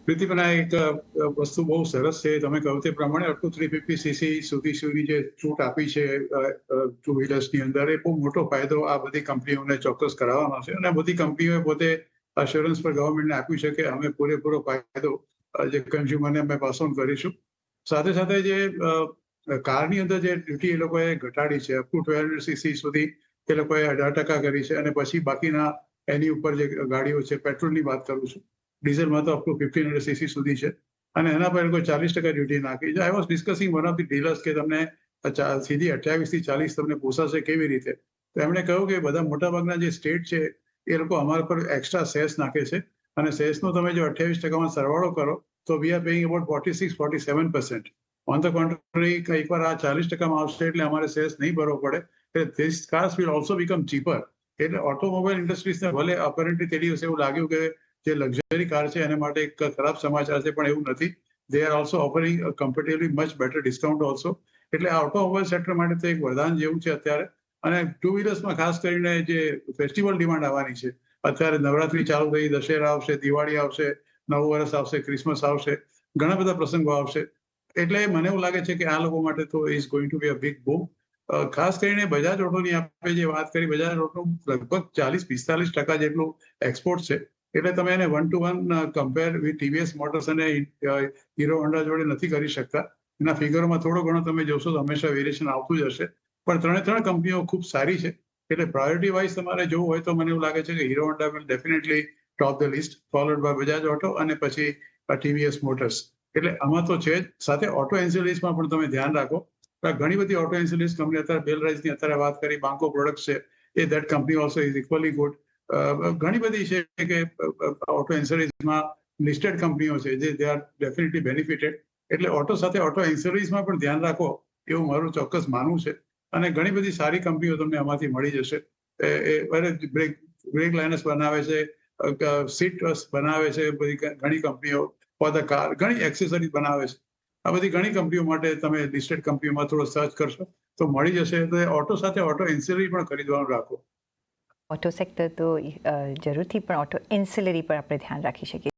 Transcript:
પ્રીતિબેન, આ એક વસ્તુ બહુ સરસ છે. તમે કહ્યું તે પ્રમાણે અપ ટુ 350cc સુધી જે છૂટ આપી છે ટુ વ્હીલર્સની અંદર, એ બહુ મોટો ફાયદો આ બધી કંપનીઓને ચોક્કસ કરાવવાનો છે. અને બધી કંપનીઓએ પોતે અશ્યોરન્સ પર ગવર્મેન્ટને આપ્યું છે કે અમે પૂરેપૂરો ફાયદો જે કન્ઝ્યુમરને અમે પાસ ઓન કરીશું. સાથે સાથે જે કારની અંદર જે ડ્યુટી એ લોકોએ ઘટાડી છે, અપ ટુ 1200cc સુધી એ લોકોએ 18% કરી છે. અને પછી બાકીના એની ઉપર જે ગાડીઓ છે, પેટ્રોલની વાત કરું છું, ડીઝલમાં તો અપ ટુ 1500cc સુધી છે. અને એના પર કોઈ 40% ડ્યુટી નાખી છે. I was discussing one of the dealers કે તમને સીધી 28 થી 40 તમને પોસાશે કેવી રીતે. તો એમણે કહ્યું કે બધા મોટાભાગના જે સ્ટેટ છે એ લોકો અમારા પર એક્સ્ટ્રા સેસ નાખે છે. અને સેસનો તમે જો 28%માં સરવાળો કરો તો we are paying about 46-47%. On the contrary, એકવાર આ 40%માં આવશે એટલે અમારે સેસ નહીં ભરવો પડે. એટલે this cars will also become cheaper. એટલે ઓટોમોબાઈલ ઇન્ડસ્ટ્રીઝને ભલે અપેરન્ટલી તે દિવસે એવું લાગ્યું કે જે લક્ઝરી કાર છે એને માટે એક ખરાબ સમાચાર છે, પણ એવું નથી. They are also offering comparatively much better discount also. એટલે આ ઓટોમોબાઈલ સેક્ટર માટે તો એક વરદાન જેવું છે અત્યારે. અને ટુ વ્હીલર્સમાં ખાસ કરીને જે ફેસ્ટિવલ ડિમાન્ડ આવવાની છે, અત્યારે નવરાત્રી ચાલુ થઈ, દશેરા આવશે, દિવાળી આવશે, નવું વર્ષ આવશે, ક્રિસમસ આવશે, ઘણા બધા પ્રસંગો આવશે. એટલે મને એવું લાગે છે કે આ લોકો માટે તો is going to be a big boom. ખાસ કરીને બજાજ ઓટોની આપણે જે વાત કરી, બજાજ ઓટો લગભગ 40-45% જેટલું એક્સપોર્ટ છે. એટલે તમે એને 1 to 1 compare with TVS motors અને હીરો હોન્ડા જોડે નથી કરી શકતા. એના ફિગરોમાં થોડો ઘણો તમે જોશો તો હંમેશા વેરિએશન આવતું જ હશે. પણ ત્રણ કંપનીઓ ખૂબ સારી છે. એટલે પ્રાયોરિટી વાઇઝ તમારે જોવું હોય તો મને એવું લાગે છે કે Hero Honda will definitely top the list, followed by Bajaj auto અને પછી ટીવીએસ મોટર્સ. એટલે આમાં તો છે જ. સાથે ઓટો એન્સિલરીઝમાં પણ તમે ધ્યાન રાખો. ઘણી બધી ઓટો એન્સિલરીઝ કંપની, અત્યારે બેલરાઇઝની અત્યારે વાત કરી, બાંકો પ્રોડક્ટ્સ છે, એ that company also is equally good. ઘણી બધી છે કે ઓટો એન્સરીઝમાં લિસ્ટેડ કંપનીઓ છે જે દે આર ડેફિનેટલી બેનિફિટેડ. એટલે ઓટો સાથે ઓટો એન્સરીઝમાં પણ ધ્યાન રાખો એવું મારું ચોક્કસ માનવું છે. અને ઘણી બધી સારી કંપનીઓ તમને આમાંથી મળી જશે. બ્રેક લાઇનર્સ બનાવે છે, સીટ બનાવે છે, બધી ઘણી કંપનીઓ ફોર ધ કાર, ઘણી એક્સેસરીઝ બનાવે છે. આ બધી ઘણી કંપનીઓ માટે તમે લિસ્ટેડ કંપનીઓમાં થોડો સર્ચ કરશો તો મળી જશે. તો ઓટો સાથે ઓટો એન્સિલરી પણ ખરીદવાનું રાખો. ઓટો સેક્ટર તો જરૂરથી, પણ ઓટો એન્સિલરી પર આપણે ધ્યાન રાખી શકીએ.